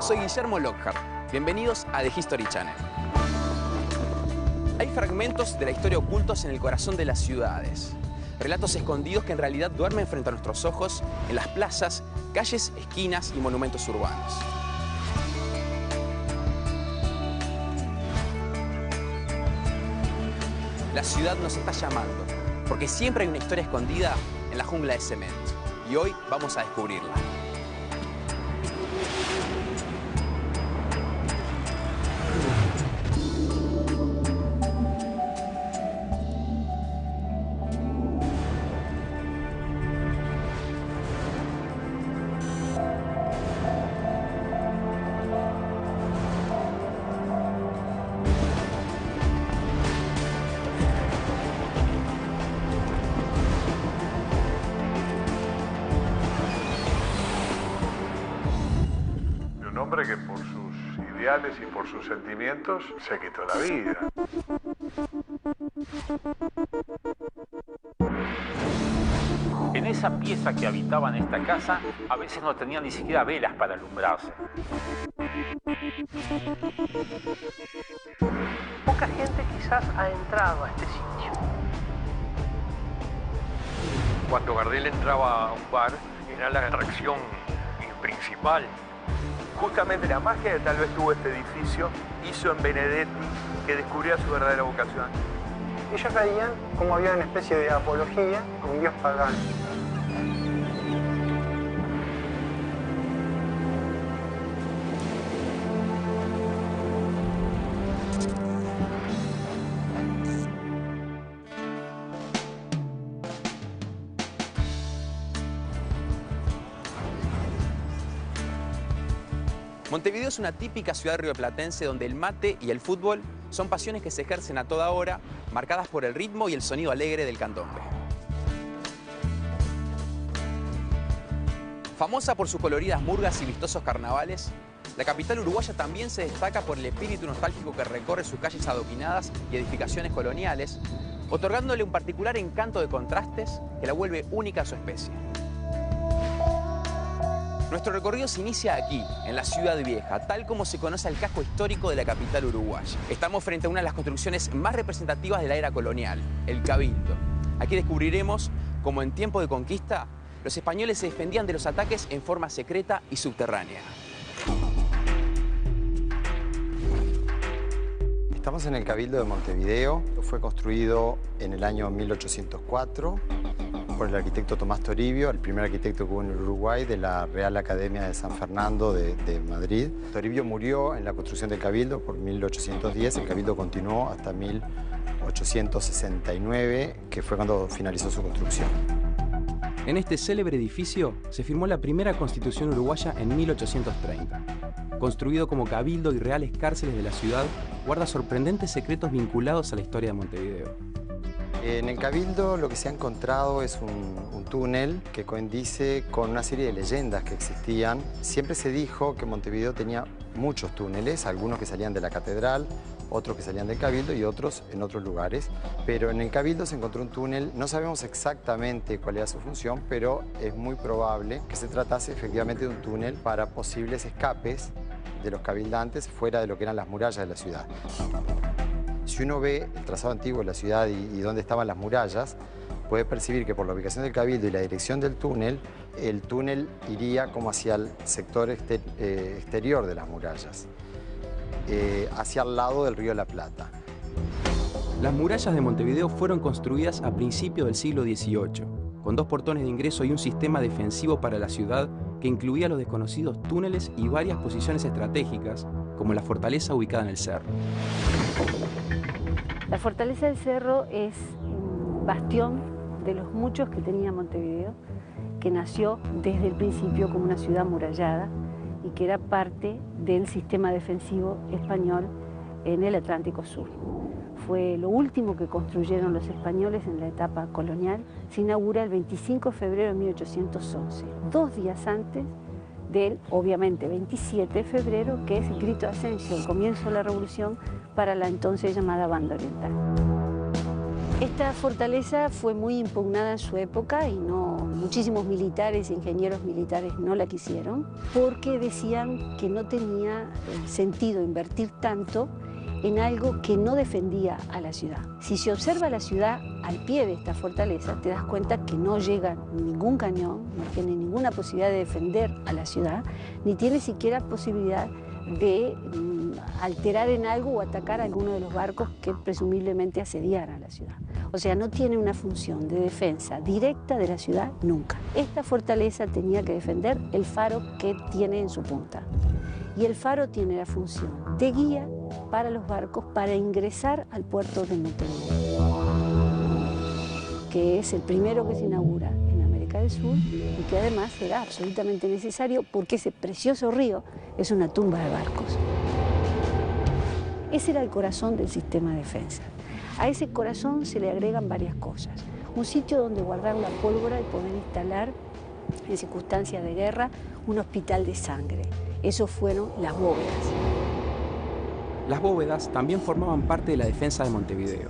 soy Guillermo Lockhart. Bienvenidos a The History Channel. Hay fragmentos de la historia ocultos en el corazón de las ciudades. Relatos escondidos que en realidad duermen frente a nuestros ojos en las plazas, calles, esquinas y monumentos urbanos. La ciudad nos está llamando, porque siempre hay una historia escondida en la jungla de cemento. Y hoy vamos a descubrirla. Que por sus ideales y por sus sentimientos se quitó la vida. En esa pieza que habitaba en esta casa, a veces no tenía ni siquiera velas para alumbrarse. Poca gente quizás ha entrado a este sitio. Cuando Gardel entraba a un bar, era la atracción principal. Justamente la magia que tal vez tuvo este edificio hizo en Benedetti que descubriera su verdadera vocación. Ellos veían como había una especie de apología a un dios pagano. Montevideo es una típica ciudad rioplatense donde el mate y el fútbol son pasiones que se ejercen a toda hora, marcadas por el ritmo y el sonido alegre del candombe. Famosa por sus coloridas murgas y vistosos carnavales, la capital uruguaya también se destaca por el espíritu nostálgico que recorre sus calles adoquinadas y edificaciones coloniales, otorgándole un particular encanto de contrastes que la vuelve única a su especie. Nuestro recorrido se inicia aquí, en la Ciudad Vieja, tal como se conoce el casco histórico de la capital uruguaya. Estamos frente a una de las construcciones más representativas de la era colonial, el Cabildo. Aquí descubriremos cómo en tiempo de conquista, los españoles se defendían de los ataques en forma secreta y subterránea. Estamos en el Cabildo de Montevideo. Fue construido en el año 1804 por el arquitecto Tomás Toribio, el primer arquitecto que hubo en el Uruguay de la Real Academia de San Fernando de Madrid. Toribio murió en la construcción del Cabildo por 1810. El Cabildo continuó hasta 1869, que fue cuando finalizó su construcción. En este célebre edificio se firmó la primera Constitución uruguaya en 1830. Construido como cabildo y reales cárceles de la ciudad, guarda sorprendentes secretos vinculados a la historia de Montevideo. En el Cabildo lo que se ha encontrado es un túnel que coincide con una serie de leyendas que existían. Siempre se dijo que Montevideo tenía muchos túneles, algunos que salían de la catedral, otros que salían del Cabildo y otros en otros lugares. Pero en el Cabildo se encontró un túnel, no sabemos exactamente cuál era su función, pero es muy probable que se tratase efectivamente de un túnel para posibles escapes de los cabildantes fuera de lo que eran las murallas de la ciudad. Si uno ve el trazado antiguo de la ciudad y dónde estaban las murallas, puede percibir que por la ubicación del Cabildo y la dirección del túnel, el túnel iría como hacia el sector exterior de las murallas, hacia el lado del río de la Plata. Las murallas de Montevideo fueron construidas a principios del siglo XVIII, con 2 portones de ingreso y un sistema defensivo para la ciudad que incluía los desconocidos túneles y varias posiciones estratégicas, como la fortaleza ubicada en el cerro. La fortaleza del cerro es un bastión de los muchos que tenía Montevideo, que nació desde el principio como una ciudad amurallada y que era parte del sistema defensivo español en el Atlántico Sur. Fue lo último que construyeron los españoles en la etapa colonial. Se inaugura el 25 de febrero de 1811, 2 días antes del, obviamente, 27 de febrero, que es el grito de Ascensión, el comienzo de la revolución para la entonces llamada Banda Oriental. Esta fortaleza fue muy impugnada en su época y no muchísimos militares e ingenieros militares no la quisieron porque decían que no tenía sentido invertir tanto en algo que no defendía a la ciudad. Si se observa la ciudad al pie de esta fortaleza, te das cuenta que no llega ningún cañón, no tiene ninguna posibilidad de defender a la ciudad, ni tiene siquiera posibilidad de alterar en algo o atacar a alguno de los barcos que presumiblemente asediaran la ciudad. O sea, no tiene una función de defensa directa de la ciudad nunca. Esta fortaleza tenía que defender el faro que tiene en su punta. Y el faro tiene la función de guía para los barcos para ingresar al puerto de Montevideo, que es el primero que se inaugura en América del Sur y que además era absolutamente necesario porque ese precioso río es una tumba de barcos. Ese era el corazón del sistema de defensa. A ese corazón se le agregan varias cosas. Un sitio donde guardar la pólvora y poder instalar, en circunstancias de guerra, un hospital de sangre. Eso fueron las bóvedas. Las bóvedas también formaban parte de la defensa de Montevideo.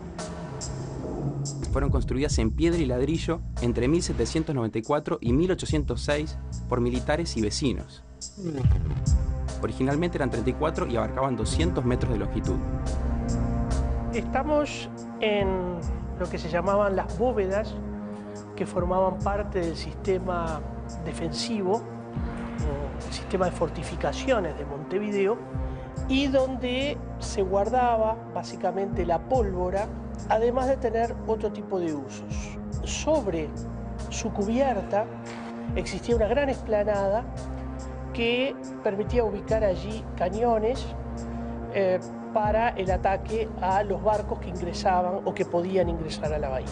Fueron construidas en piedra y ladrillo entre 1794 y 1806 por militares y vecinos. Originalmente eran 34 y abarcaban 200 metros de longitud. Estamos en lo que se llamaban las bóvedas, que formaban parte del sistema defensivo, el sistema de fortificaciones de Montevideo, y donde se guardaba básicamente la pólvora, además de tener otro tipo de usos. Sobre su cubierta existía una gran explanada que permitía ubicar allí cañones para el ataque a los barcos que ingresaban o que podían ingresar a la bahía.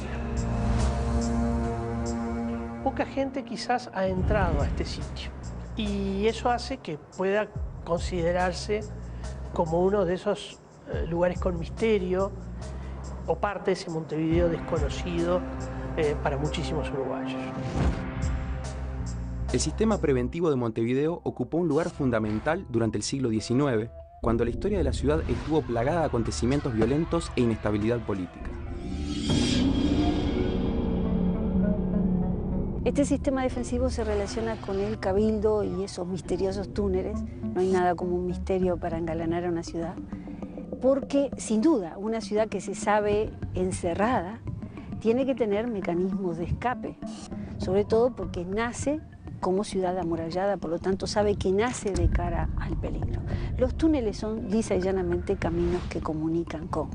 Poca gente quizás ha entrado a este sitio y eso hace que pueda considerarse como uno de esos lugares con misterio o parte de ese Montevideo desconocido para muchísimos uruguayos. El sistema preventivo de Montevideo ocupó un lugar fundamental durante el siglo XIX, cuando la historia de la ciudad estuvo plagada de acontecimientos violentos e inestabilidad política. Este sistema defensivo se relaciona con el cabildo y esos misteriosos túneles. No hay nada como un misterio para engalanar a una ciudad, porque sin duda una ciudad que se sabe encerrada tiene que tener mecanismos de escape, sobre todo porque nace como ciudad amurallada, por lo tanto sabe que nace de cara al peligro. Los túneles son lisa y llanamente caminos que comunican con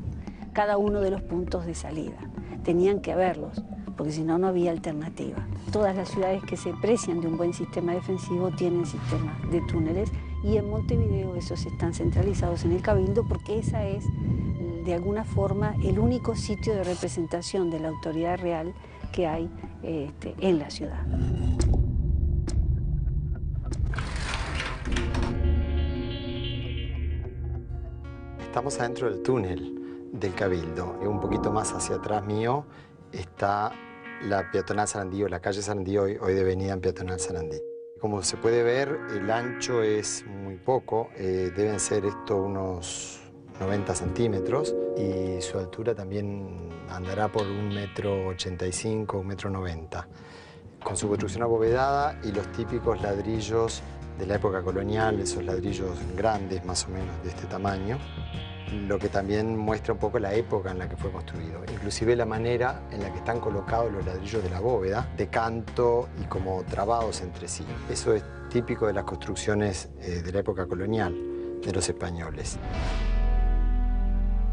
cada uno de los puntos de salida. Tenían que haberlos, porque si no, no había alternativa. Todas las ciudades que se precian de un buen sistema defensivo tienen sistemas de túneles y en Montevideo esos están centralizados en el Cabildo porque esa es, de alguna forma, el único sitio de representación de la autoridad real que hay en la ciudad. Estamos adentro del túnel del Cabildo. Un poquito más hacia atrás mío está la peatonal Sarandí, o la calle Sarandí, hoy devenida en peatonal Sarandí. Como se puede ver, el ancho es muy poco, deben ser esto unos 90 centímetros y su altura también andará por 1,85 m, 1,90 m. Con su construcción abovedada y los típicos ladrillos de la época colonial, esos ladrillos grandes más o menos de este tamaño, lo que también muestra un poco la época en la que fue construido, inclusive la manera en la que están colocados los ladrillos de la bóveda, de canto y como trabados entre sí. Eso es típico de las construcciones de la época colonial de los españoles.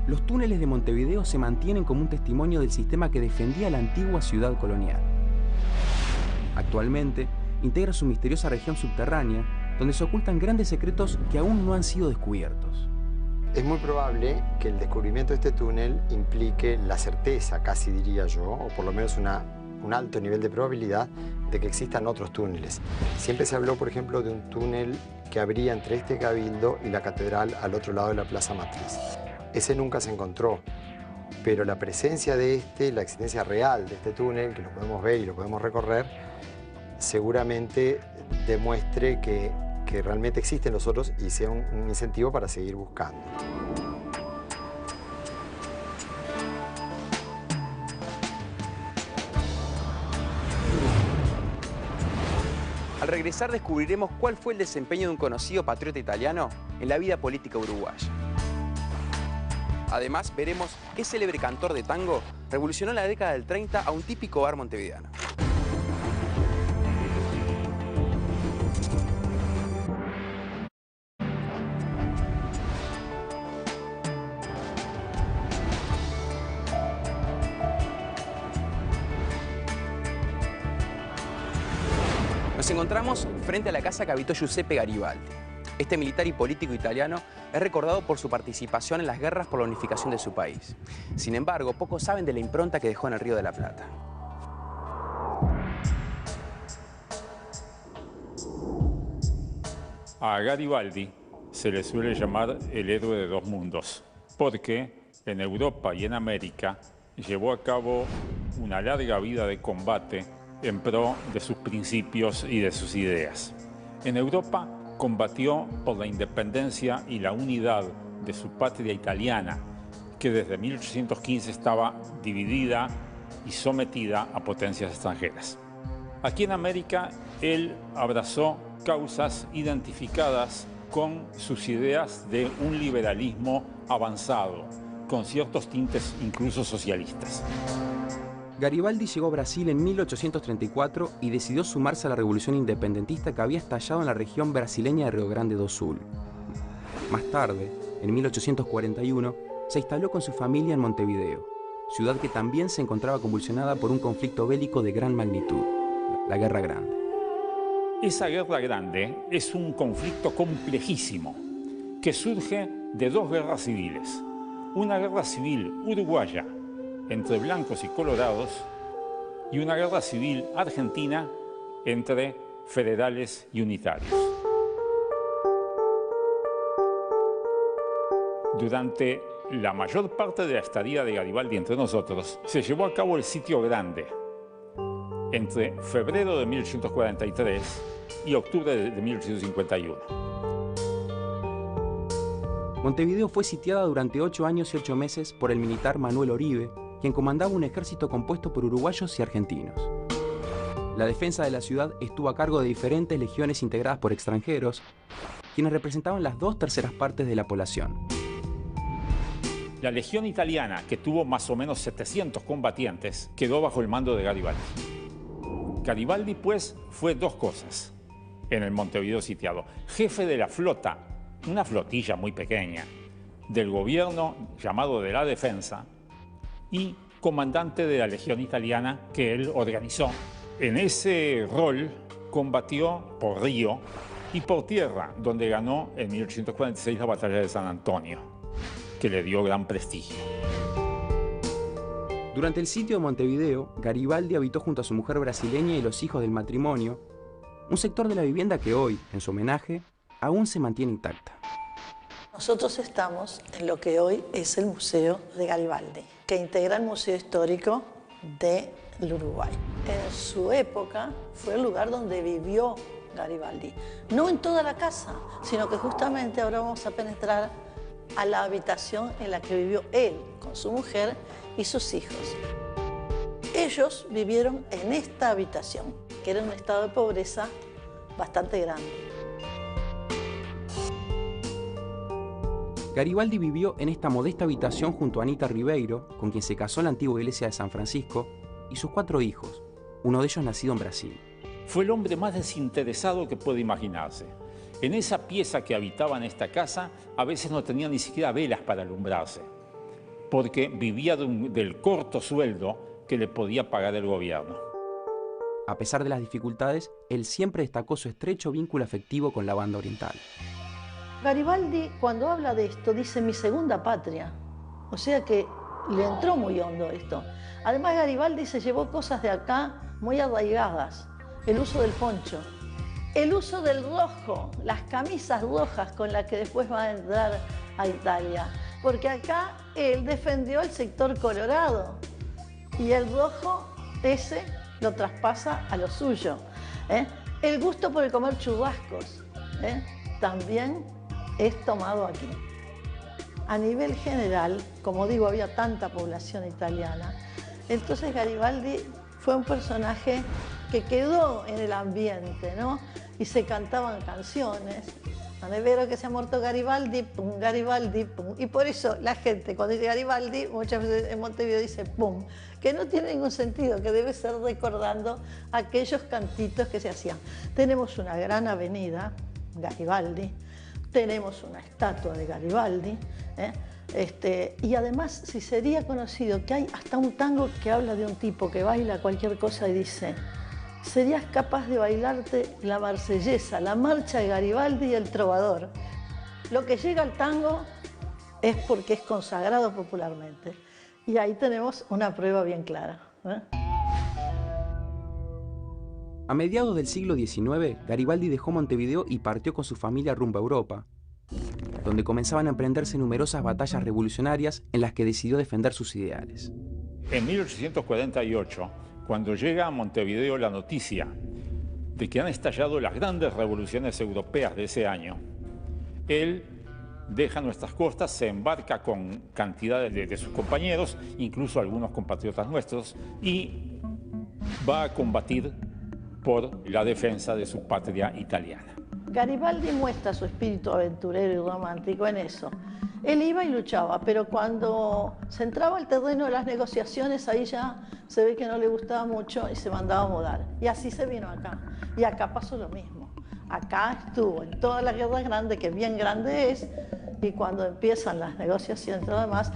Los túneles de Montevideo se mantienen como un testimonio del sistema que defendía la antigua ciudad colonial. Actualmente, integra su misteriosa región subterránea, donde se ocultan grandes secretos que aún no han sido descubiertos. Es muy probable que el descubrimiento de este túnel implique la certeza, casi diría yo, o por lo menos un alto nivel de probabilidad de que existan otros túneles. Siempre se habló, por ejemplo, de un túnel que habría entre este cabildo y la catedral al otro lado de la Plaza Matriz. Ese nunca se encontró, pero la presencia de la existencia real de este túnel, que lo podemos ver y lo podemos recorrer, seguramente demuestre que realmente existen los otros y sea un incentivo para seguir buscando. Al regresar descubriremos cuál fue el desempeño de un conocido patriota italiano en la vida política uruguaya. Además, veremos qué célebre cantor de tango revolucionó en la década del 30 a un típico bar montevideano. Nos encontramos frente a la casa que habitó Giuseppe Garibaldi. Este militar y político italiano es recordado por su participación en las guerras por la unificación de su país. Sin embargo, pocos saben de la impronta que dejó en el Río de la Plata. A Garibaldi se le suele llamar el héroe de dos mundos, porque en Europa y en América llevó a cabo una larga vida de combate en pro de sus principios y de sus ideas. En Europa combatió por la independencia y la unidad de su patria italiana, que desde 1815 estaba dividida y sometida a potencias extranjeras. Aquí en América, él abrazó causas identificadas con sus ideas de un liberalismo avanzado, con ciertos tintes incluso socialistas. Garibaldi llegó a Brasil en 1834 y decidió sumarse a la revolución independentista que había estallado en la región brasileña de Río Grande do Sul. Más tarde, en 1841, se instaló con su familia en Montevideo, ciudad que también se encontraba convulsionada por un conflicto bélico de gran magnitud, la Guerra Grande. Esa Guerra Grande es un conflicto complejísimo que surge de dos guerras civiles. Una guerra civil uruguaya entre blancos y colorados y una guerra civil argentina entre federales y unitarios. Durante la mayor parte de la estadía de Garibaldi entre nosotros, se llevó a cabo el Sitio Grande entre febrero de 1843 y octubre de 1851. Montevideo fue sitiada durante 8 años y 8 meses por el militar Manuel Oribe, quien comandaba un ejército compuesto por uruguayos y argentinos. La defensa de la ciudad estuvo a cargo de diferentes legiones integradas por extranjeros, quienes representaban las 2/3 partes de la población. La legión italiana, que tuvo más o menos 700 combatientes, quedó bajo el mando de Garibaldi. Garibaldi, pues, fue dos cosas en el Montevideo sitiado: jefe de la flota, una flotilla muy pequeña, del gobierno llamado de la defensa, y comandante de la legión italiana que él organizó. En ese rol combatió por río y por tierra, donde ganó en 1846 la batalla de San Antonio, que le dio gran prestigio. Durante el sitio de Montevideo, Garibaldi habitó junto a su mujer brasileña y los hijos del matrimonio, un sector de la vivienda que hoy, en su homenaje, aún se mantiene intacta. Nosotros estamos en lo que hoy es el Museo de Garibaldi, que integra el Museo Histórico del Uruguay. En su época fue el lugar donde vivió Garibaldi. No en toda la casa, sino que justamente ahora vamos a penetrar a la habitación en la que vivió él, con su mujer y sus hijos. Ellos vivieron en esta habitación, que era un estado de pobreza bastante grande. Garibaldi vivió en esta modesta habitación junto a Anita Ribeiro, con quien se casó en la antigua iglesia de San Francisco, y sus 4 hijos, uno de ellos nacido en Brasil. Fue el hombre más desinteresado que puede imaginarse. En esa pieza que habitaba en esta casa, a veces no tenía ni siquiera velas para alumbrarse, porque vivía del corto sueldo que le podía pagar el gobierno. A pesar de las dificultades, él siempre destacó su estrecho vínculo afectivo con la banda oriental. Garibaldi, cuando habla de esto, dice mi segunda patria. O sea que le entró muy hondo esto. Además, Garibaldi se llevó cosas de acá muy arraigadas. El uso del poncho, el uso del rojo, las camisas rojas con las que después va a entrar a Italia. Porque acá él defendió el sector colorado y el rojo ese lo traspasa a lo suyo. El gusto por el comer churrascos también es tomado aquí. A nivel general, como digo, había tanta población italiana, entonces Garibaldi fue un personaje que quedó en el ambiente, ¿no? Y se cantaban canciones. Non è vero que se ha muerto Garibaldi, pum, Garibaldi, pum. Y por eso la gente cuando dice Garibaldi, muchas veces en Montevideo dice pum, que no tiene ningún sentido, que debe ser recordando aquellos cantitos que se hacían. Tenemos una gran avenida, Garibaldi, tenemos una estatua de Garibaldi, y además si sería conocido que hay hasta un tango que habla de un tipo que baila cualquier cosa y dice: serías capaz de bailarte la marsellesa, la marcha de Garibaldi y el trovador. Lo que llega al tango es porque es consagrado popularmente. Y ahí tenemos una prueba bien clara. A mediados del siglo XIX, Garibaldi dejó Montevideo y partió con su familia rumbo a Europa, donde comenzaban a emprenderse numerosas batallas revolucionarias en las que decidió defender sus ideales. En 1848, cuando llega a Montevideo la noticia de que han estallado las grandes revoluciones europeas de ese año, él deja nuestras costas, se embarca con cantidades de sus compañeros, incluso algunos compatriotas nuestros, y va a combatir por la defensa de su patria italiana. Garibaldi muestra su espíritu aventurero y romántico en eso. Él iba y luchaba, pero cuando se entraba al terreno de las negociaciones, ahí ya se ve que no le gustaba mucho y se mandaba a mudar. Y así se vino acá. Y acá pasó lo mismo. Acá estuvo en toda la Guerra Grande, que bien grande es, y cuando empiezan las negociaciones y todo demás,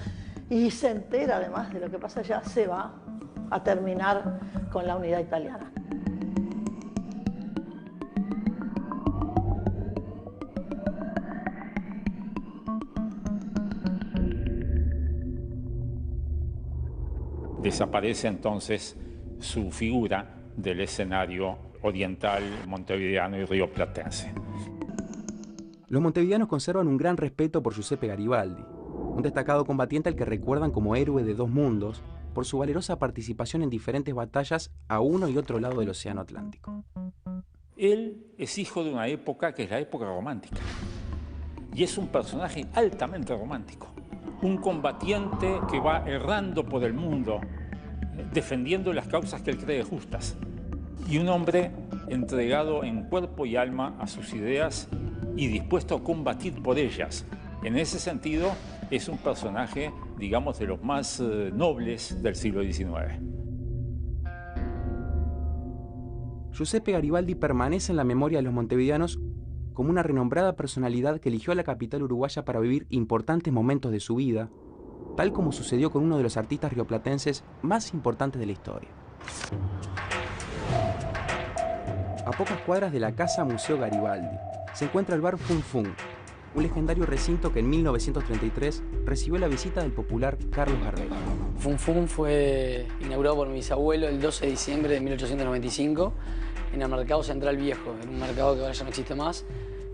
y se entera además de lo que pasa allá, se va a terminar con la unidad italiana. Desaparece entonces su figura del escenario oriental, montevideano y rioplatense. Los montevideanos conservan un gran respeto por Giuseppe Garibaldi, un destacado combatiente al que recuerdan como héroe de dos mundos por su valerosa participación en diferentes batallas a uno y otro lado del Océano Atlántico. Él es hijo de una época que es la época romántica y es un personaje altamente romántico. Un combatiente que va errando por el mundo, defendiendo las causas que él cree justas. Y un hombre entregado en cuerpo y alma a sus ideas y dispuesto a combatir por ellas. En ese sentido, es un personaje, digamos, de los más nobles del siglo XIX. Giuseppe Garibaldi permanece en la memoria de los montevideanos como una renombrada personalidad que eligió a la capital uruguaya para vivir importantes momentos de su vida, tal como sucedió con uno de los artistas rioplatenses más importantes de la historia. A pocas cuadras de la Casa Museo Garibaldi se encuentra el bar Fun Fun, un legendario recinto que en 1933 recibió la visita del popular Carlos Gardel. Fun Fun fue inaugurado por mi bisabuelo el 12 de diciembre de 1895 en el Mercado Central Viejo, en un mercado que ahora ya no existe más.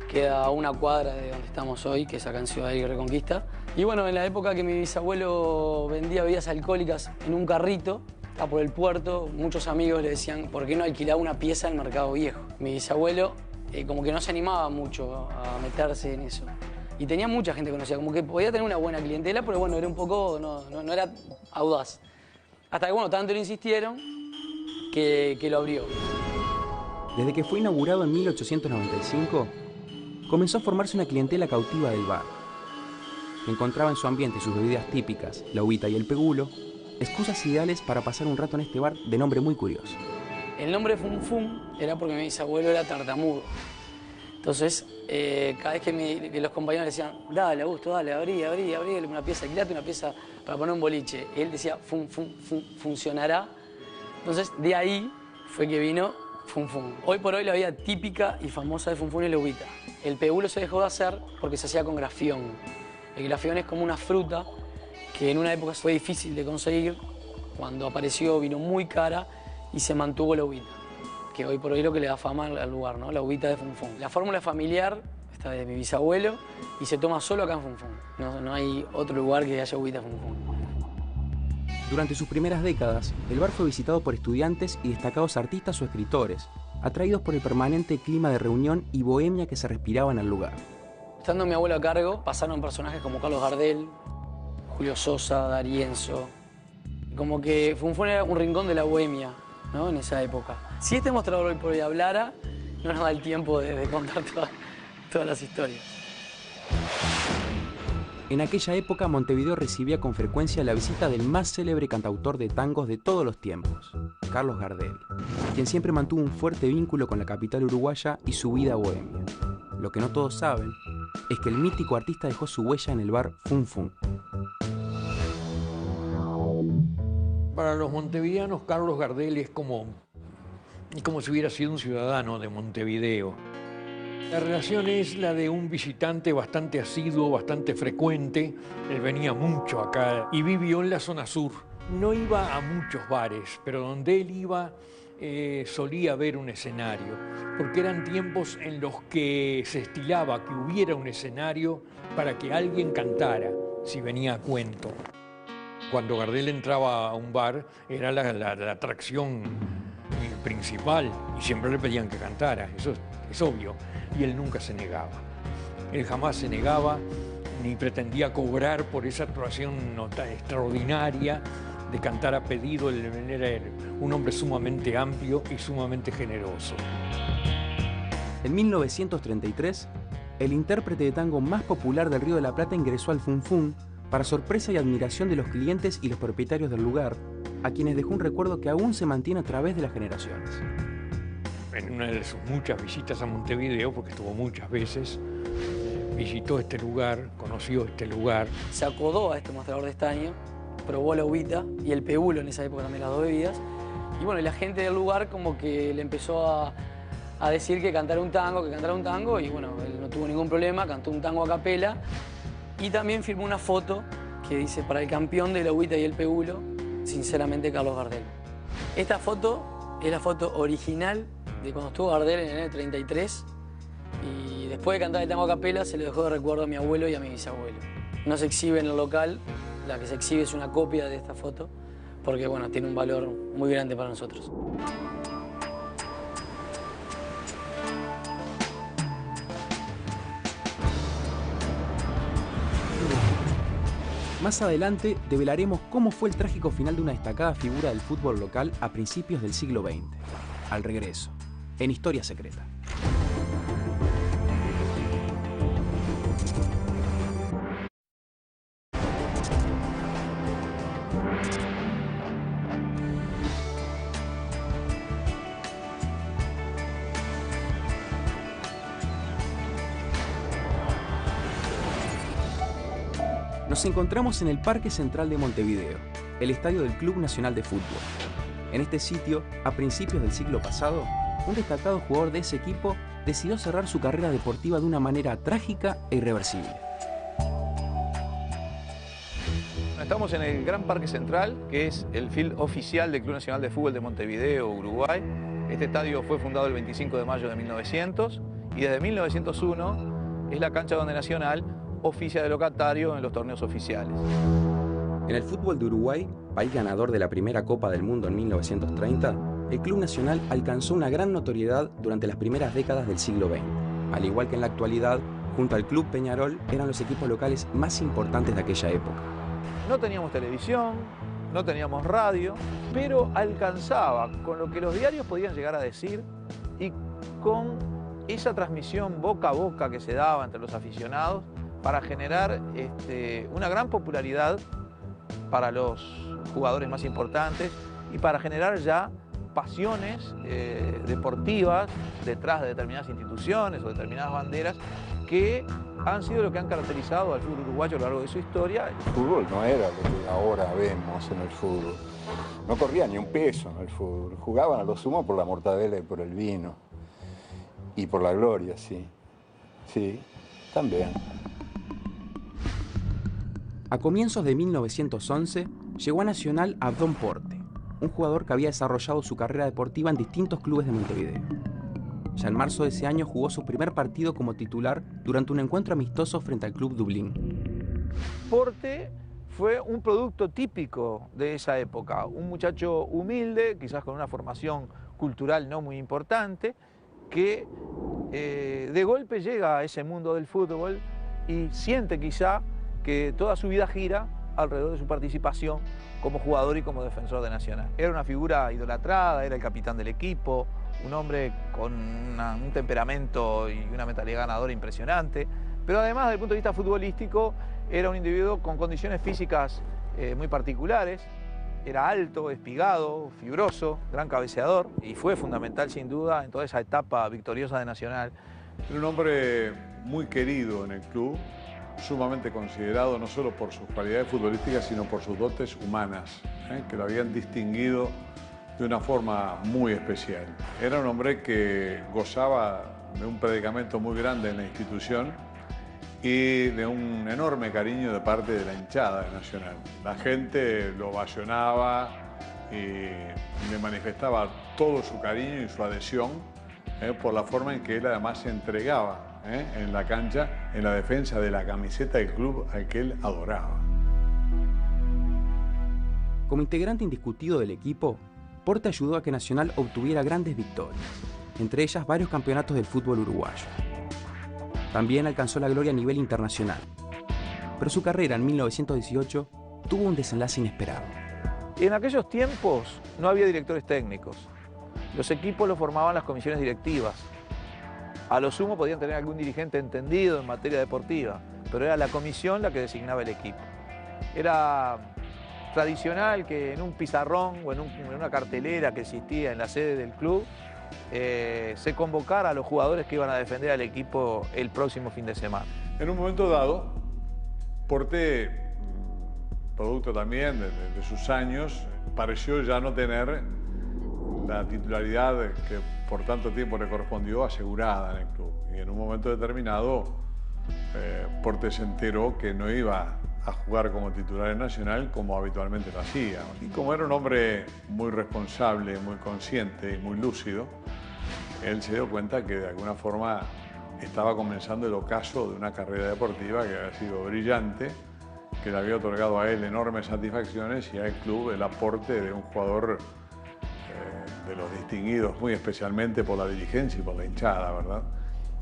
Queda a una cuadra de donde estamos hoy, que es acá en Ciudad de Reconquista. Y bueno, en la época que mi bisabuelo vendía bebidas alcohólicas en un carrito, está por el puerto, muchos amigos le decían, ¿por qué no alquilaba una pieza en el Mercado Viejo? Mi bisabuelo como que no se animaba mucho a meterse en eso. Y tenía mucha gente conocida, como que podía tener una buena clientela, pero bueno, era un poco, no era audaz. Hasta que bueno, tanto le insistieron que lo abrió. Desde que fue inaugurado en 1895, comenzó a formarse una clientela cautiva del bar, que encontraba en su ambiente sus bebidas típicas, la uvita y el pegulo, excusas ideales para pasar un rato en este bar de nombre muy curioso. El nombre Fun Fun era porque mi bisabuelo era tartamudo. Entonces, cada vez que los compañeros le decían, dale, Augusto, dale, abrí una pieza, alquilate una pieza para poner un boliche. Y él decía, Fun Fun, funcionará. Entonces, de ahí fue que vino Fun Fun. Hoy por hoy la bebida típica y famosa de Fun Fun es la uvita. El pegulo se dejó de hacer porque se hacía con grafión. El grafión es como una fruta que en una época fue difícil de conseguir. Cuando apareció vino muy cara y se mantuvo la uvita, que hoy por hoy es lo que le da fama al lugar, ¿no? La uvita de Fun Fun. La fórmula familiar está de mi bisabuelo y se toma solo acá en Fun Fun. No hay otro lugar que haya uvita Fun Fun. Durante sus primeras décadas, el bar fue visitado por estudiantes y destacados artistas o escritores, atraídos por el permanente clima de reunión y bohemia que se respiraba en el lugar. Estando mi abuelo a cargo, pasaron personajes como Carlos Gardel, Julio Sosa, D'Arienzo. Como que Fun Fun era un rincón de la bohemia, ¿no? En esa época. Si este mostrador hoy por hoy hablara, no nos da el tiempo de contar todas las historias. En aquella época, Montevideo recibía con frecuencia la visita del más célebre cantautor de tangos de todos los tiempos, Carlos Gardel, quien siempre mantuvo un fuerte vínculo con la capital uruguaya y su vida bohemia. Lo que no todos saben es que el mítico artista dejó su huella en el bar Fun Fun. Para los montevideanos, Carlos Gardel es como si hubiera sido un ciudadano de Montevideo. La relación es la de un visitante bastante asiduo, bastante frecuente. Él venía mucho acá y vivió en la zona sur. No iba a muchos bares, pero donde él iba solía haber un escenario, porque eran tiempos en los que se estilaba que hubiera un escenario para que alguien cantara, si venía a cuento. Cuando Gardel entraba a un bar, era la atracción principal y siempre le pedían que cantara, eso es obvio. Y él nunca se negaba. Él jamás se negaba ni pretendía cobrar por esa actuación extraordinaria de cantar a pedido. Él era un hombre sumamente amplio y sumamente generoso. En 1933, el intérprete de tango más popular del Río de la Plata ingresó al Fun Fun para sorpresa y admiración de los clientes y los propietarios del lugar, a quienes dejó un recuerdo que aún se mantiene a través de las generaciones. En una de sus muchas visitas a Montevideo, porque estuvo muchas veces, visitó este lugar, conoció este lugar. Se acodó a este mostrador de estaño, probó la uvita y el peulo, en esa época también las dos bebidas. Y bueno, la gente del lugar como que le empezó a decir que cantara un tango, y bueno, él no tuvo ningún problema, cantó un tango a capela y también firmó una foto que dice: para el campeón de la uvita y el peulo, sinceramente Carlos Gardel. Esta foto es la foto original de cuando estuvo Gardel en el 33, y después de cantar el tango a capela se le dejó de recuerdo a mi abuelo y a mi bisabuelo. No se exhibe en el local, la que se exhibe es una copia de esta foto, porque bueno, tiene un valor muy grande para nosotros. Más adelante develaremos cómo fue el trágico final de una destacada figura del fútbol local a principios del siglo XX. Al regreso, en Historia Secreta. Nos encontramos en el Parque Central de Montevideo, el estadio del Club Nacional de Fútbol. En este sitio, a principios del siglo pasado, un destacado jugador de ese equipo decidió cerrar su carrera deportiva de una manera trágica e irreversible. Estamos en el Gran Parque Central, que es el field oficial del Club Nacional de Fútbol de Montevideo, Uruguay. Este estadio fue fundado el 25 de mayo de 1900 y desde 1901 es la cancha donde Nacional oficia de locatario en los torneos oficiales. En el fútbol de Uruguay, país ganador de la primera Copa del Mundo en 1930, el Club Nacional alcanzó una gran notoriedad durante las primeras décadas del siglo XX. Al igual que en la actualidad, junto al Club Peñarol, eran los equipos locales más importantes de aquella época. No teníamos televisión, no teníamos radio, pero alcanzaba con lo que los diarios podían llegar a decir y con esa transmisión boca a boca que se daba entre los aficionados para generar una gran popularidad para los jugadores más importantes y para generar ya pasiones deportivas detrás de determinadas instituciones o determinadas banderas que han sido lo que han caracterizado al fútbol uruguayo a lo largo de su historia. El fútbol no era lo que ahora vemos en el fútbol. No corría ni un peso en el fútbol. Jugaban a lo sumo por la mortadela y por el vino. Y por la gloria, sí. Sí, también. A comienzos de 1911 llegó a Nacional Abdón Porte, un jugador que había desarrollado su carrera deportiva en distintos clubes de Montevideo. Ya en marzo de ese año jugó su primer partido como titular durante un encuentro amistoso frente al Club Dublín. Porte fue un producto típico de esa época, un muchacho humilde, quizás con una formación cultural no muy importante, que de golpe llega a ese mundo del fútbol y siente quizá que toda su vida gira alrededor de su participación como jugador y como defensor de Nacional. Era una figura idolatrada, era el capitán del equipo, un hombre con un temperamento y una mentalidad ganadora impresionante, pero además desde el punto de vista futbolístico era un individuo con condiciones físicas muy particulares. Era alto, espigado, fibroso, gran cabeceador y fue fundamental sin duda en toda esa etapa victoriosa de Nacional. Era un hombre muy querido en el club, sumamente considerado no solo por sus cualidades futbolísticas, sino por sus dotes humanas, que lo habían distinguido de una forma muy especial. Era un hombre que gozaba de un predicamento muy grande en la institución y de un enorme cariño de parte de la hinchada de Nacional. La gente lo ovacionaba y le manifestaba todo su cariño y su adhesión por la forma en que él además se entregaba en la cancha en la defensa de la camiseta del club al que él adoraba. Como integrante indiscutido del equipo, Porte ayudó a que Nacional obtuviera grandes victorias, entre ellas varios campeonatos del fútbol uruguayo. También alcanzó la gloria a nivel internacional, pero su carrera en 1918 tuvo un desenlace inesperado. En aquellos tiempos no había directores técnicos. Los equipos los formaban las comisiones directivas. A lo sumo podían tener algún dirigente entendido en materia deportiva, pero era la comisión la que designaba el equipo. Era tradicional que en un pizarrón o en una cartelera que existía en la sede del club se convocara a los jugadores que iban a defender al equipo el próximo fin de semana. En un momento dado, Porte, producto también de sus años, pareció ya no tener la titularidad que por tanto tiempo le correspondió asegurada en el club. Y en un momento determinado, Porte se enteró que no iba a jugar como titular en Nacional como habitualmente lo hacía. Y como era un hombre muy responsable, muy consciente y muy lúcido, él se dio cuenta que de alguna forma estaba comenzando el ocaso de una carrera deportiva que había sido brillante, que le había otorgado a él enormes satisfacciones y al club el aporte de un jugador de los distinguidos, muy especialmente por la dirigencia y por la hinchada, ¿verdad?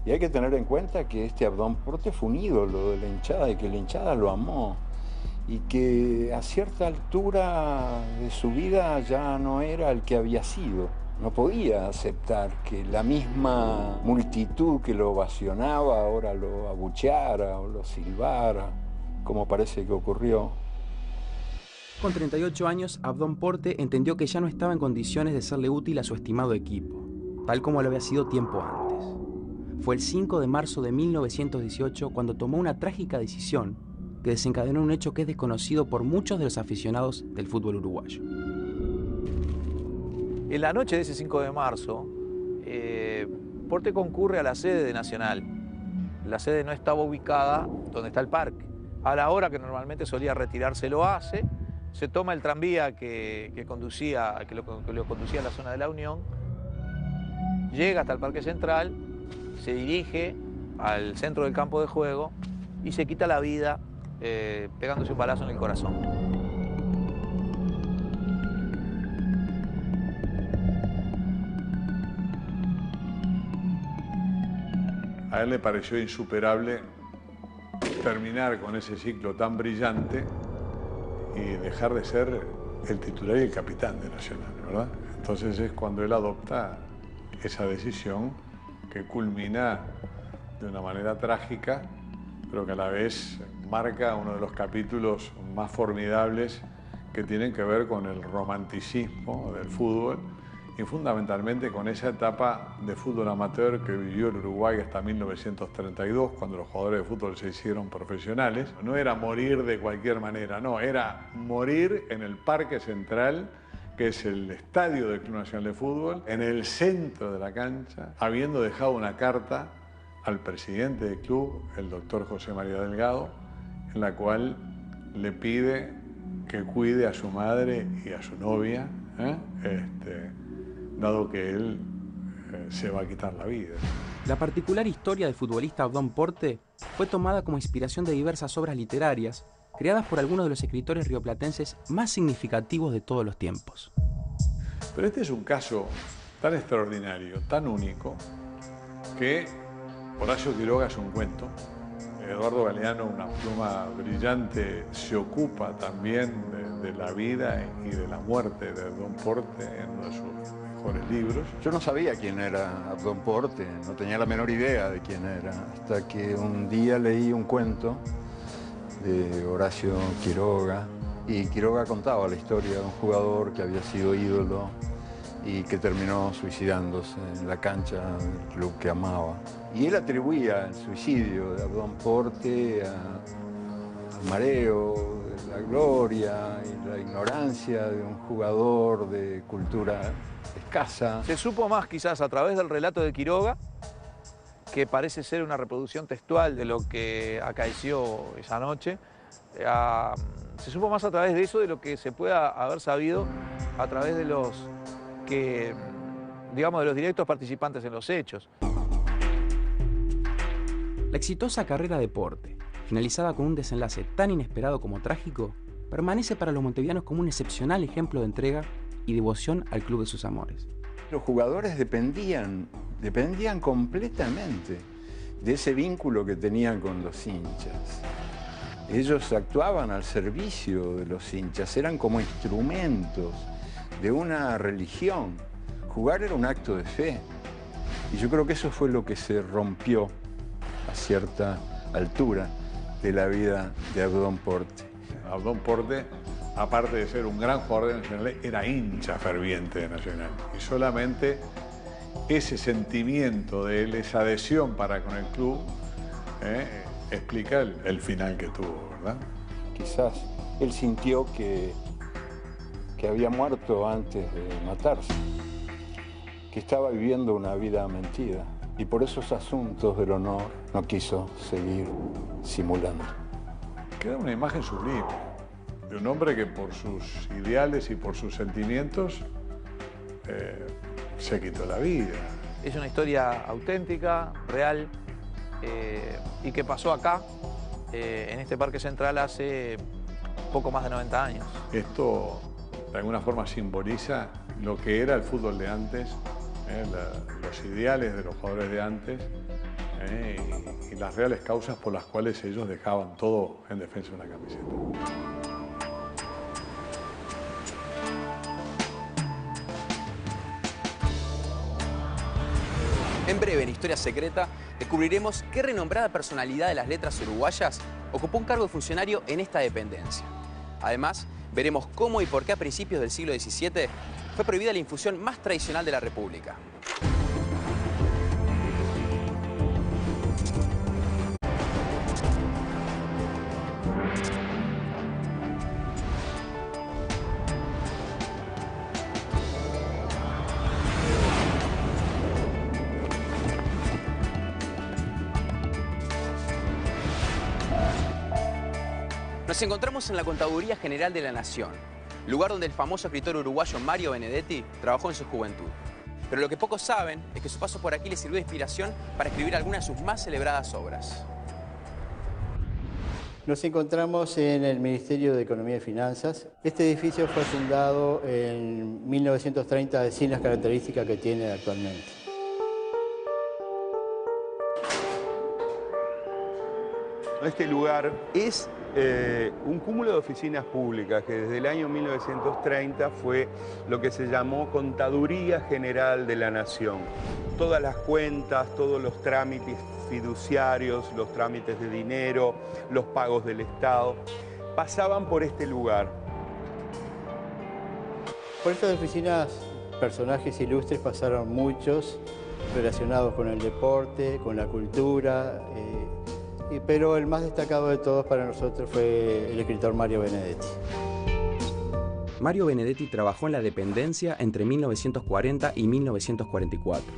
Y hay que tener en cuenta que este Abdón Porte fue un ídolo de la hinchada y que la hinchada lo amó y que a cierta altura de su vida ya no era el que había sido. No podía aceptar que la misma multitud que lo ovacionaba ahora lo abucheara o lo silbara, como parece que ocurrió. Con 38 años, Abdón Porte entendió que ya no estaba en condiciones de serle útil a su estimado equipo, tal como lo había sido tiempo antes. Fue el 5 de marzo de 1918 cuando tomó una trágica decisión que desencadenó un hecho que es desconocido por muchos de los aficionados del fútbol uruguayo. En la noche de ese 5 de marzo, Porte concurre a la sede de Nacional. La sede no estaba ubicada donde está el parque. A la hora que normalmente solía retirarse lo hace, se toma el tranvía que lo conducía a la zona de la Unión, llega hasta el Parque Central, se dirige al centro del campo de juego y se quita la vida pegándose un balazo en el corazón. A él le pareció insuperable terminar con ese ciclo tan brillante y dejar de ser el titular y el capitán de Nacional, ¿verdad? Entonces es cuando él adopta esa decisión que culmina de una manera trágica, pero que a la vez marca uno de los capítulos más formidables que tienen que ver con el romanticismo del fútbol y fundamentalmente con esa etapa de fútbol amateur que vivió el Uruguay hasta 1932, cuando los jugadores de fútbol se hicieron profesionales. No era morir de cualquier manera, no, era morir en el Parque Central, que es el estadio del Club Nacional de Fútbol, en el centro de la cancha, habiendo dejado una carta al presidente del club, el doctor José María Delgado, en la cual le pide que cuide a su madre y a su novia, dado que él se va a quitar la vida. La particular historia del futbolista Abdón Porte fue tomada como inspiración de diversas obras literarias creadas por algunos de los escritores rioplatenses más significativos de todos los tiempos. Pero este es un caso tan extraordinario, tan único, que Horacio Quiroga hace un cuento Eduardo Galeano, una pluma brillante, se ocupa también de la vida y de la muerte de Abdón Porte en uno de sus mejores libros. Yo no sabía quién era Abdón Porte, no tenía la menor idea de quién era, hasta que un día leí un cuento de Horacio Quiroga, y Quiroga contaba la historia de un jugador que había sido ídolo y que terminó suicidándose en la cancha del club que amaba. Y él atribuía el suicidio de Abdón Porte al mareo, la gloria y la ignorancia de un jugador de cultura escasa. Se supo más quizás a través del relato de Quiroga, que parece ser una reproducción textual de lo que acaeció esa noche. Se supo más a través de eso de lo que se pueda haber sabido a través de los digamos, de los directos participantes en los hechos. La exitosa carrera de Porte, finalizada con un desenlace tan inesperado como trágico, permanece para los montevideanos como un excepcional ejemplo de entrega y devoción al club de sus amores. Los jugadores dependían completamente de ese vínculo que tenían con los hinchas. Ellos actuaban al servicio de los hinchas, eran como instrumentos de una religión. Jugar era un acto de fe. Y yo creo que eso fue lo que se rompió a cierta altura de la vida de Abdón Porte. Abdón Porte, aparte de ser un gran jugador de Nacional, era hincha ferviente de Nacional. Y solamente ese sentimiento de él, esa adhesión para con el club, explica el final que tuvo, ¿verdad? Quizás él sintió que había muerto antes de matarse, que estaba viviendo una vida mentida y por esos asuntos del honor no quiso seguir simulando. Queda una imagen sublime de un hombre que por sus ideales y por sus sentimientos se quitó la vida. Es una historia auténtica, real, y que pasó acá, en este Parque Central, hace poco más de 90 años. Esto de alguna forma simboliza lo que era el fútbol de antes, los ideales de los jugadores de antes y las reales causas por las cuales ellos dejaban todo en defensa de una camiseta. En breve, en Historia Secreta, descubriremos qué renombrada personalidad de las letras uruguayas ocupó un cargo de funcionario en esta dependencia. Además, veremos cómo y por qué a principios del siglo XVII fue prohibida la infusión más tradicional de la República. Nos encontramos en la Contaduría General de la Nación, lugar donde el famoso escritor uruguayo Mario Benedetti trabajó en su juventud. Pero lo que pocos saben es que su paso por aquí le sirvió de inspiración para escribir algunas de sus más celebradas obras. Nos encontramos en el Ministerio de Economía y Finanzas. Este edificio fue fundado en 1930 sin las características que tiene actualmente. Este lugar es un cúmulo de oficinas públicas que desde el año 1930 fue lo que se llamó Contaduría General de la Nación. Todas las cuentas, todos los trámites fiduciarios, los trámites de dinero, los pagos del Estado, pasaban por este lugar. Por estas oficinas, personajes ilustres pasaron muchos relacionados con el deporte, con la cultura, pero el más destacado de todos para nosotros fue el escritor Mario Benedetti. Mario Benedetti trabajó en la dependencia entre 1940 y 1944.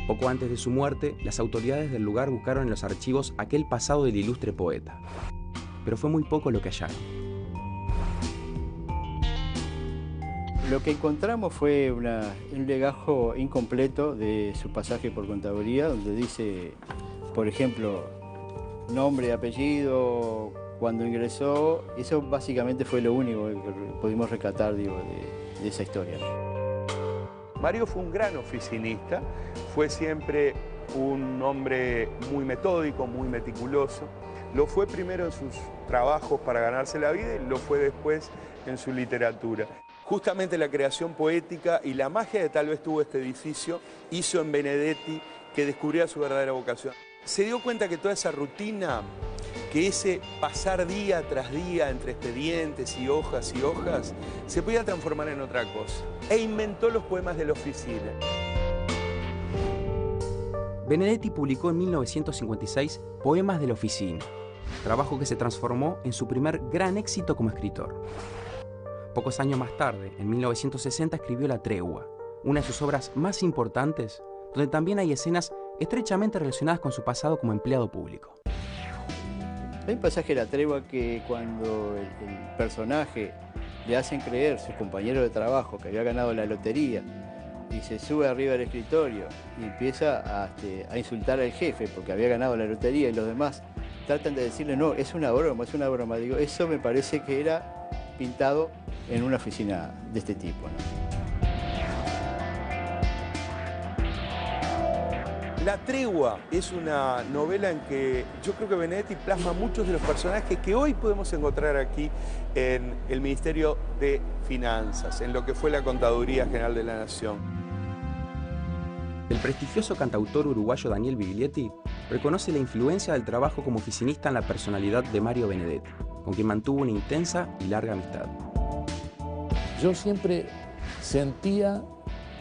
Poco antes de su muerte, las autoridades del lugar buscaron en los archivos aquel pasado del ilustre poeta. Pero fue muy poco lo que hallaron. Lo que encontramos fue un legajo incompleto de su pasaje por Contaduría, donde dice, por ejemplo, nombre, apellido, cuando ingresó. Eso básicamente fue lo único que pudimos rescatar, digo, de esa historia. Mario fue un gran oficinista, fue siempre un hombre muy metódico, muy meticuloso. Lo fue primero en sus trabajos para ganarse la vida y lo fue después en su literatura. Justamente la creación poética y la magia que tal vez tuvo este edificio hizo en Benedetti que descubriera su verdadera vocación. Se dio cuenta que toda esa rutina, que ese pasar día tras día entre expedientes y hojas, se podía transformar en otra cosa. E inventó los poemas de la oficina. Benedetti publicó en 1956 Poemas de la oficina, trabajo que se transformó en su primer gran éxito como escritor. Pocos años más tarde, en 1960, escribió La tregua, una de sus obras más importantes, donde también hay escenas estrechamente relacionadas con su pasado como empleado público. Hay un pasaje de La tregua que cuando el personaje le hacen creer, sus compañeros de trabajo, que había ganado la lotería, y se sube arriba del escritorio y empieza a insultar al jefe porque había ganado la lotería, y los demás tratan de decirle, no, es una broma, es una broma. Digo, eso me parece que era pintado en una oficina de este tipo, ¿no? La tregua es una novela en que yo creo que Benedetti plasma muchos de los personajes que hoy podemos encontrar aquí en el Ministerio de Finanzas, en lo que fue la Contaduría General de la Nación. El prestigioso cantautor uruguayo Daniel Biglietti reconoce la influencia del trabajo como oficinista en la personalidad de Mario Benedetti, con quien mantuvo una intensa y larga amistad. Yo siempre sentía,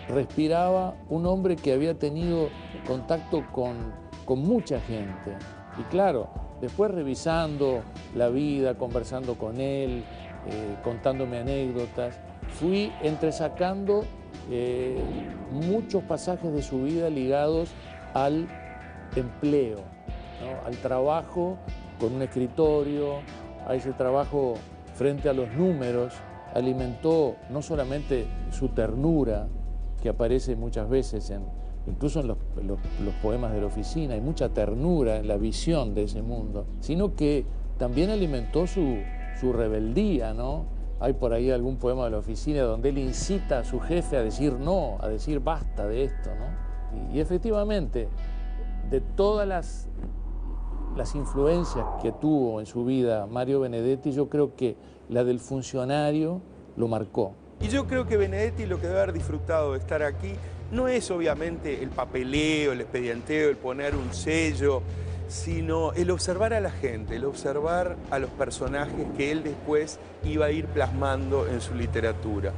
respiraba un hombre que había tenido contacto con mucha gente. Y claro, después revisando la vida, conversando con él, contándome anécdotas, fui entresacando muchos pasajes de su vida ligados al empleo, ¿no? Al trabajo con un escritorio, a ese trabajo frente a los números. Alimentó no solamente su ternura, que aparece muchas veces incluso en los poemas de la oficina, hay mucha ternura en la visión de ese mundo, sino que también alimentó su rebeldía, ¿no? Hay por ahí algún poema de la oficina donde él incita a su jefe a decir no, a decir basta de esto, ¿no? Y efectivamente, de todas las influencias que tuvo en su vida Mario Benedetti, yo creo que la del funcionario lo marcó. Y yo creo que Benedetti lo que debe haber disfrutado de estar aquí no es obviamente el papeleo, el expedienteo, el poner un sello, sino el observar a la gente, el observar a los personajes que él después iba a ir plasmando en su literatura.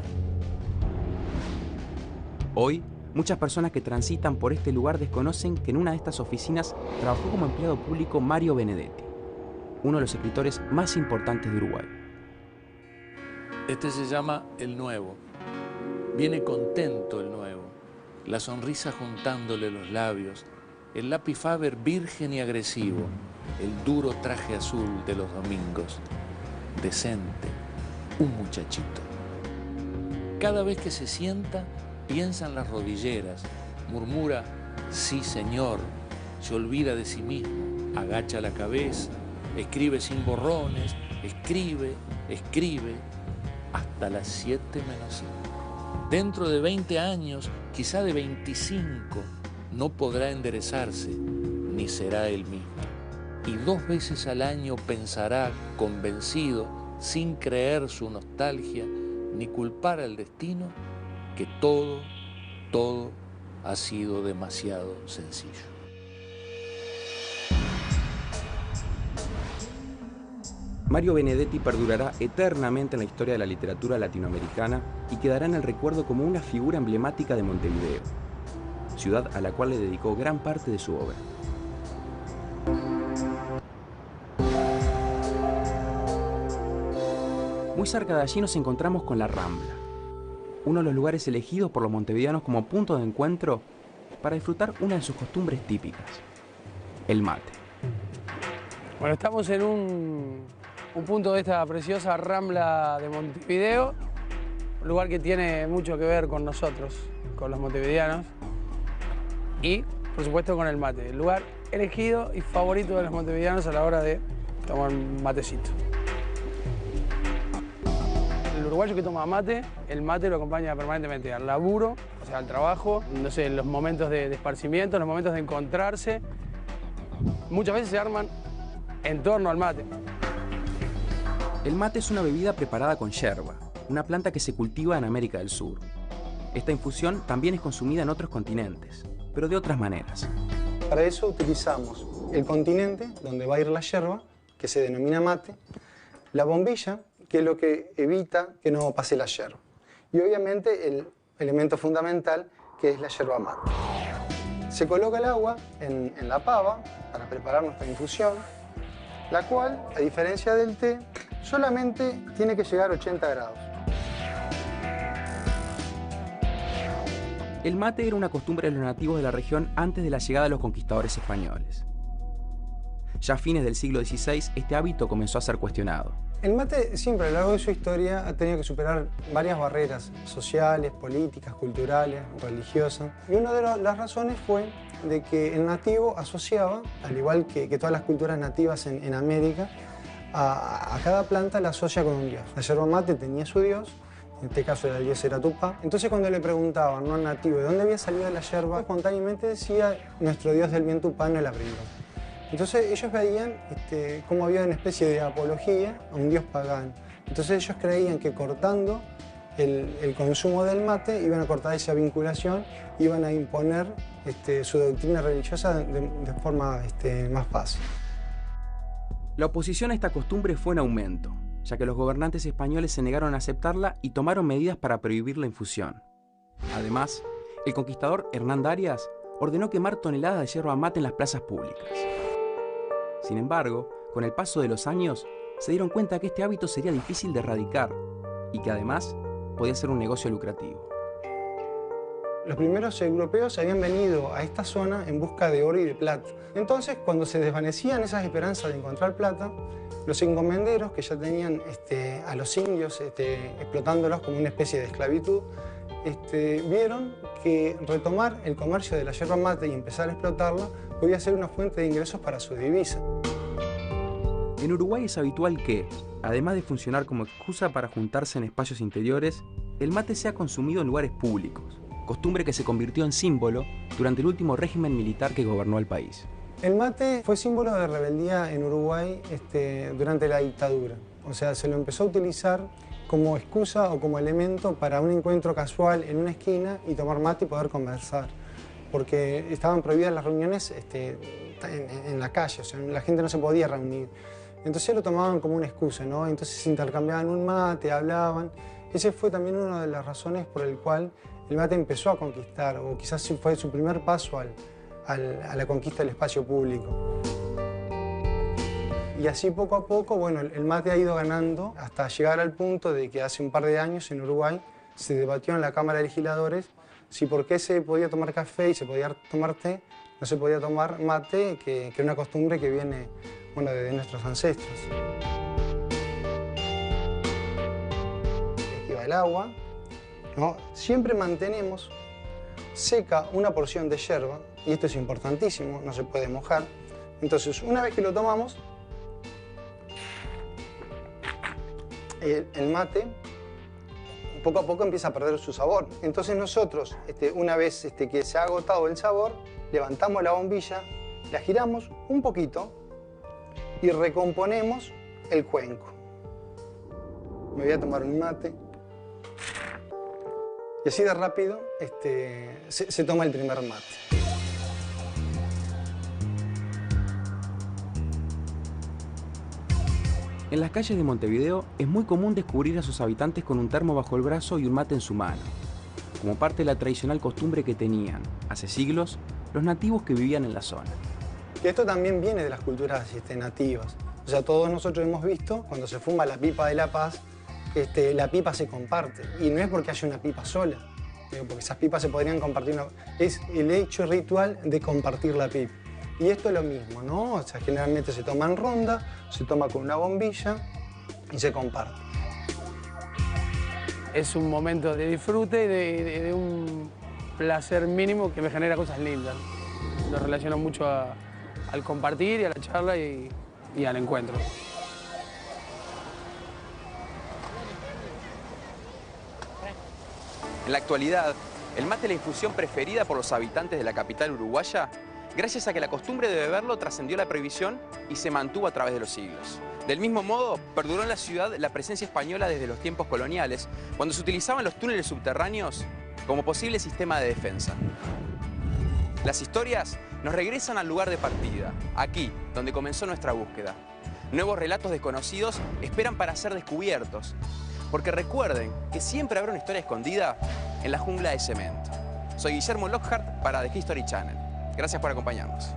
Hoy, muchas personas que transitan por este lugar desconocen que en una de estas oficinas trabajó como empleado público Mario Benedetti, uno de los escritores más importantes de Uruguay. Este se llama El Nuevo. Viene contento el Nuevo, la sonrisa juntándole los labios, el lápiz Faber virgen y agresivo, el duro traje azul de los domingos, decente, un muchachito. Cada vez que se sienta, piensa en las rodilleras, murmura, sí señor, se olvida de sí mismo, agacha la cabeza, escribe sin borrones, escribe, hasta las 7 menos 5. Dentro de 20 años, quizá de 25, no podrá enderezarse, ni será el mismo. Y 2 veces al año pensará, convencido, sin creer su nostalgia, ni culpar al destino, que todo ha sido demasiado sencillo. Mario Benedetti perdurará eternamente en la historia de la literatura latinoamericana y quedará en el recuerdo como una figura emblemática de Montevideo, ciudad a la cual le dedicó gran parte de su obra. Muy cerca de allí nos encontramos con la Rambla, uno de los lugares elegidos por los montevideanos como punto de encuentro para disfrutar una de sus costumbres típicas, el mate. Bueno, estamos en un punto de esta preciosa Rambla de Montevideo, un lugar que tiene mucho que ver con nosotros, con los montevideanos y, por supuesto, con el mate, el lugar elegido y favorito de los montevideanos a la hora de tomar un matecito. El uruguayo que toma mate, el mate lo acompaña permanentemente al laburo, o sea, sea, al trabajo, no sé, los momentos de esparcimiento, los momentos de encontrarse, muchas veces se arman en torno al mate. El mate es una bebida preparada con yerba, una planta que se cultiva en América del Sur. Esta infusión también es consumida en otros continentes, pero de otras maneras. Para eso utilizamos el continente, donde va a ir la yerba, que se denomina mate, la bombilla, que es lo que evita que no pase la yerba, y obviamente el elemento fundamental, que es la yerba mate. Se coloca el agua en la pava para preparar nuestra infusión, la cual, a diferencia del té, solamente tiene que llegar a 80 grados. El mate era una costumbre de los nativos de la región antes de la llegada de los conquistadores españoles. Ya a fines del siglo XVI, este hábito comenzó a ser cuestionado. El mate siempre a lo largo de su historia ha tenido que superar varias barreras sociales, políticas, culturales, religiosas. Y una de las razones fue de que el nativo asociaba, al igual que todas las culturas nativas en América, a cada planta la asocia con un dios. La yerba mate tenía su dios, en este caso el dios era Tupá. Entonces cuando le preguntaban, ¿no?, al nativo de dónde había salido la yerba, espontáneamente decía, nuestro dios del bien Tupá nos la brindó. Entonces ellos veían cómo había una especie de apología a un dios pagano. Entonces ellos creían que cortando el consumo del mate iban a cortar esa vinculación, iban a imponer su doctrina religiosa de forma más fácil. La oposición a esta costumbre fue en aumento, ya que los gobernantes españoles se negaron a aceptarla y tomaron medidas para prohibir la infusión. Además, el conquistador Hernán Darias ordenó quemar toneladas de yerba mate en las plazas públicas. Sin embargo, con el paso de los años, se dieron cuenta que este hábito sería difícil de erradicar y que además podía ser un negocio lucrativo. Los primeros europeos habían venido a esta zona en busca de oro y de plata. Entonces, cuando se desvanecían esas esperanzas de encontrar plata, los encomenderos, que ya tenían a los indios explotándolos como una especie de esclavitud, vieron que retomar el comercio de la yerba mate y empezar a explotarla podía ser una fuente de ingresos para su divisa. En Uruguay es habitual que, además de funcionar como excusa para juntarse en espacios interiores, el mate sea consumido en lugares públicos, costumbre que se convirtió en símbolo durante el último régimen militar que gobernó el país. El mate fue símbolo de rebeldía en Uruguay durante la dictadura. O sea, se lo empezó a utilizar como excusa o como elemento para un encuentro casual en una esquina y tomar mate y poder conversar. Porque estaban prohibidas las reuniones en la calle, o sea, la gente no se podía reunir. Entonces lo tomaban como una excusa, ¿no? Entonces se intercambiaban un mate, hablaban. Esa fue también una de las razones por el cual el mate empezó a conquistar, o quizás fue su primer paso a la conquista del espacio público. Y así poco a poco, bueno, el mate ha ido ganando hasta llegar al punto de que hace un par de años en Uruguay se debatió en la Cámara de Legisladores si por qué se podía tomar café y se podía tomar té, no se podía tomar mate, que es una costumbre que viene, bueno, de nuestros ancestros. Aquí va el agua, ¿no? Siempre mantenemos seca una porción de yerba, y esto es importantísimo, no se puede mojar. Entonces, una vez que lo tomamos, el mate poco a poco empieza a perder su sabor. Entonces nosotros, una vez que se ha agotado el sabor, levantamos la bombilla, la giramos un poquito y recomponemos el cuenco. Me voy a tomar un mate. Y así de rápido se toma el primer mate. En las calles de Montevideo es muy común descubrir a sus habitantes con un termo bajo el brazo y un mate en su mano, como parte de la tradicional costumbre que tenían, hace siglos, los nativos que vivían en la zona. Y esto también viene de las culturas nativas. O sea, todos nosotros hemos visto, cuando se fuma la pipa de la paz, la pipa se comparte. Y no es porque haya una pipa sola, porque esas pipas se podrían compartir. Es el hecho ritual de compartir la pipa. Y esto es lo mismo, ¿no? O sea, generalmente se toma en ronda, se toma con una bombilla y se comparte. Es un momento de disfrute y de un placer mínimo que me genera cosas lindas. Lo relaciono mucho al compartir y a la charla y al encuentro. En la actualidad, El mate es la infusión preferida por los habitantes de la capital uruguaya, gracias a que la costumbre de beberlo trascendió la prohibición y se mantuvo a través de los siglos. Del mismo modo, perduró en la ciudad la presencia española desde los tiempos coloniales, cuando se utilizaban los túneles subterráneos como posible sistema de defensa. Las historias nos regresan al lugar de partida, aquí, donde comenzó nuestra búsqueda. Nuevos relatos desconocidos esperan para ser descubiertos, porque recuerden que siempre habrá una historia escondida en la jungla de cemento. Soy Guillermo Lockhart para The History Channel. Gracias por acompañarnos.